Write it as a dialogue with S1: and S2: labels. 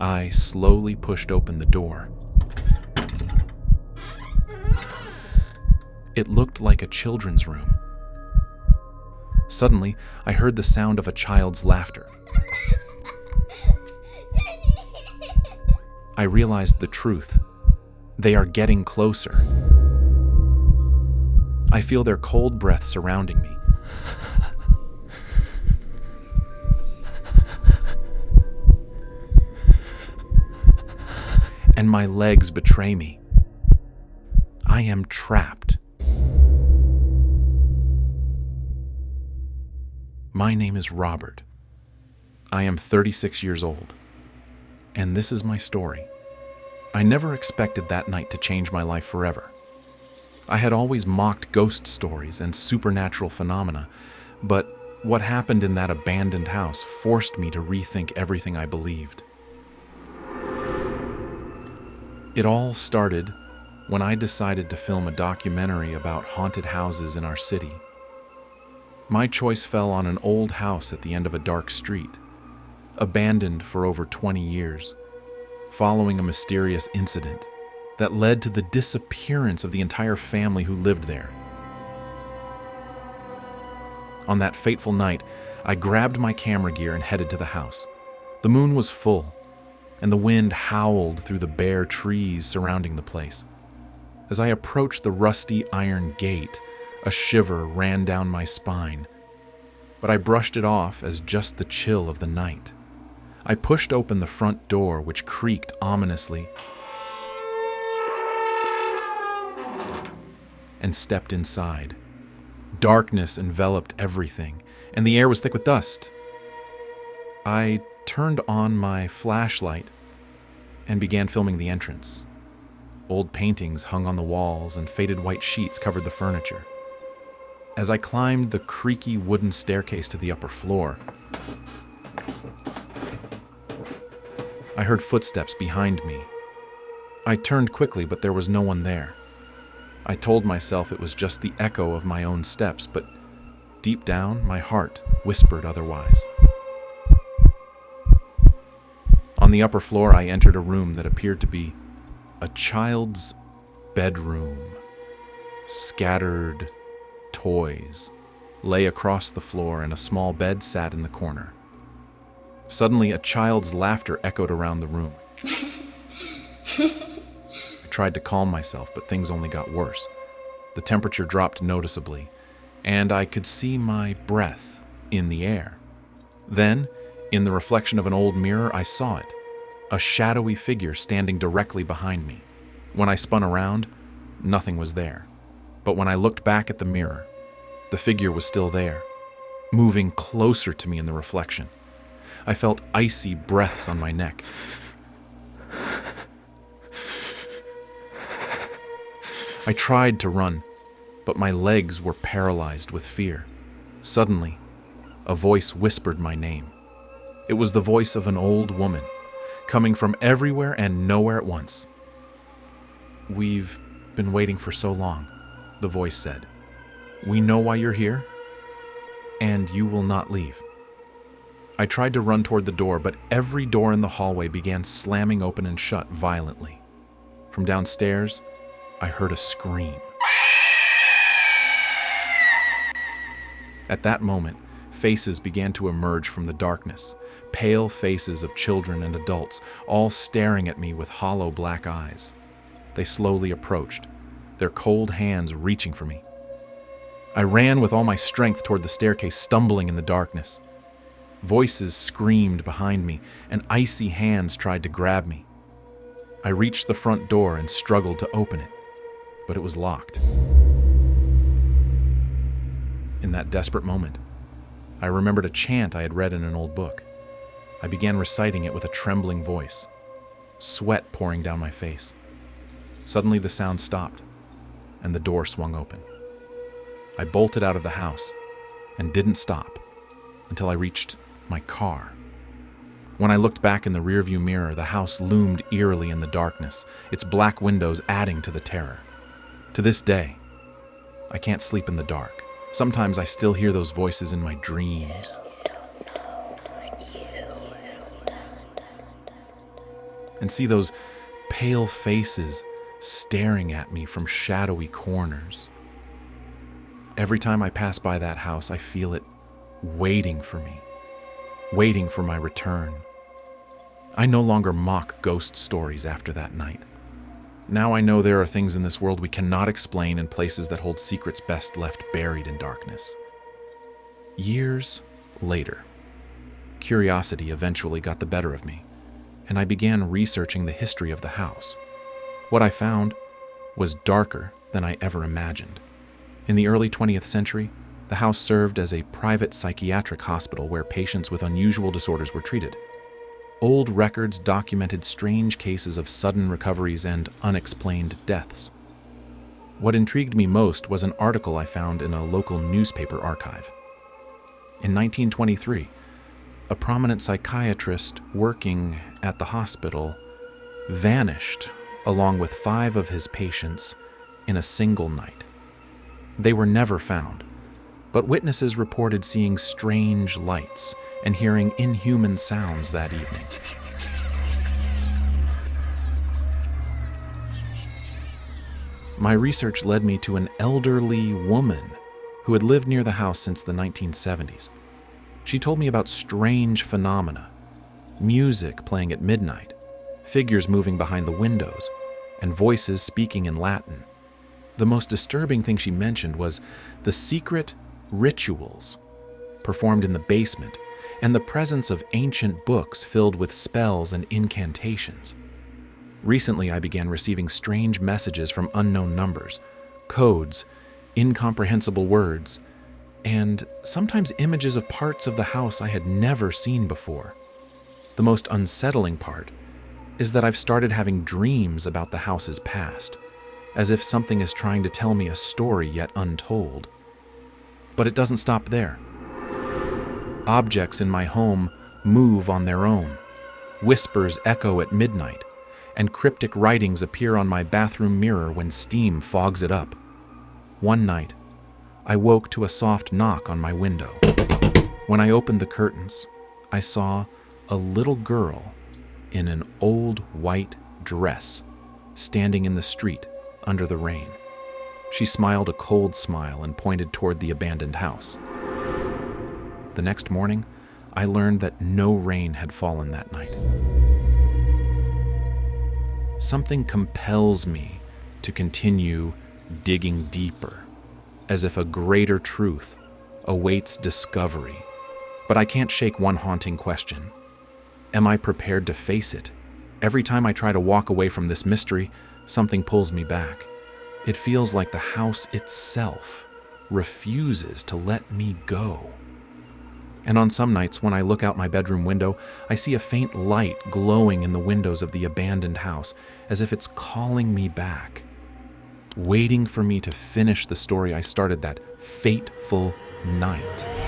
S1: I slowly pushed open the door. It looked like a children's room. Suddenly, I heard the sound of a child's laughter. I realized the truth. They are getting closer. I feel their cold breath surrounding me. And my legs betray me. I am trapped. My name is Robert. I am 36 years old. And this is my story. I never expected that night to change my life forever. I had always mocked ghost stories and supernatural phenomena, but what happened in that abandoned house forced me to rethink everything I believed. It all started when I decided to film a documentary about haunted houses in our city. My choice fell on an old house at the end of a dark street, abandoned for over 20 years, following a mysterious incident that led to the disappearance of the entire family who lived there. On that fateful night, I grabbed my camera gear and headed to the house. The moon was full, and the wind howled through the bare trees surrounding the place. As I approached the rusty iron gate, a shiver ran down my spine, but I brushed it off as just the chill of the night. I pushed open the front door, which creaked ominously, and stepped inside. Darkness enveloped everything, and the air was thick with dust. I turned on my flashlight and began filming the entrance. Old paintings hung on the walls and faded white sheets covered the furniture. As I climbed the creaky wooden staircase to the upper floor, I heard footsteps behind me. I turned quickly, but there was no one there. I told myself it was just the echo of my own steps, but deep down, my heart whispered otherwise. On the upper floor, I entered a room that appeared to be a child's bedroom. Scattered toys lay across the floor, and a small bed sat in the corner. Suddenly, a child's laughter echoed around the room. I tried to calm myself, but things only got worse. The temperature dropped noticeably, and I could see my breath in the air. Then, in the reflection of an old mirror, I saw it, a shadowy figure standing directly behind me. When I spun around, nothing was there. But when I looked back at the mirror, the figure was still there, moving closer to me in the reflection. I felt icy breaths on my neck. I tried to run, but my legs were paralyzed with fear. Suddenly, a voice whispered my name. It was the voice of an old woman, coming from everywhere and nowhere at once. "We've been waiting for so long," the voice said. "We know why you're here, and you will not leave." I tried to run toward the door, but every door in the hallway began slamming open and shut violently. From downstairs, I heard a scream. At that moment, faces began to emerge from the darkness, pale faces of children and adults, all staring at me with hollow black eyes. They slowly approached, their cold hands reaching for me. I ran with all my strength toward the staircase, stumbling in the darkness. Voices screamed behind me, and icy hands tried to grab me. I reached the front door and struggled to open it, but it was locked. In that desperate moment, I remembered a chant I had read in an old book. I began reciting it with a trembling voice, sweat pouring down my face. Suddenly the sound stopped, and the door swung open. I bolted out of the house and didn't stop until I reached my car. When I looked back in the rearview mirror, the house loomed eerily in the darkness, its black windows adding to the terror. To this day, I can't sleep in the dark. Sometimes I still hear those voices in my dreams. and see those pale faces staring at me from shadowy corners. Every time I pass by that house, I feel it waiting for me, waiting for my return. I no longer mock ghost stories after that night. Now I know there are things in this world we cannot explain and places that hold secrets best left buried in darkness. Years later, curiosity eventually got the better of me, and I began researching the history of the house. What I found was darker than I ever imagined. In the early 20th century, the house served as a private psychiatric hospital where patients with unusual disorders were treated. Old records documented strange cases of sudden recoveries and unexplained deaths. What intrigued me most was an article I found in a local newspaper archive. In 1923, a prominent psychiatrist working at the hospital vanished along with 5 of his patients in a single night. They were never found, but witnesses reported seeing strange lights and hearing inhuman sounds that evening. My research led me to an elderly woman who had lived near the house since the 1970s. She told me about strange phenomena, music playing at midnight, figures moving behind the windows, and voices speaking in Latin. The most disturbing thing she mentioned was the secret rituals performed in the basement and the presence of ancient books filled with spells and incantations. Recently, I began receiving strange messages from unknown numbers, codes, incomprehensible words, and sometimes images of parts of the house I had never seen before. The most unsettling part is that I've started having dreams about the house's past, as if something is trying to tell me a story yet untold. But it doesn't stop there. Objects in my home move on their own. Whispers echo at midnight, and cryptic writings appear on my bathroom mirror when steam fogs it up. One night, I woke to a soft knock on my window. When I opened the curtains, I saw a little girl in an old white dress standing in the street under the rain. She smiled a cold smile and pointed toward the abandoned house. The next morning, I learned that no rain had fallen that night. Something compels me to continue digging deeper, as if a greater truth awaits discovery. But I can't shake one haunting question. Am I prepared to face it? Every time I try to walk away from this mystery, something pulls me back. It feels like the house itself refuses to let me go. And on some nights, when I look out my bedroom window, I see a faint light glowing in the windows of the abandoned house, as if it's calling me back, waiting for me to finish the story I started that fateful night.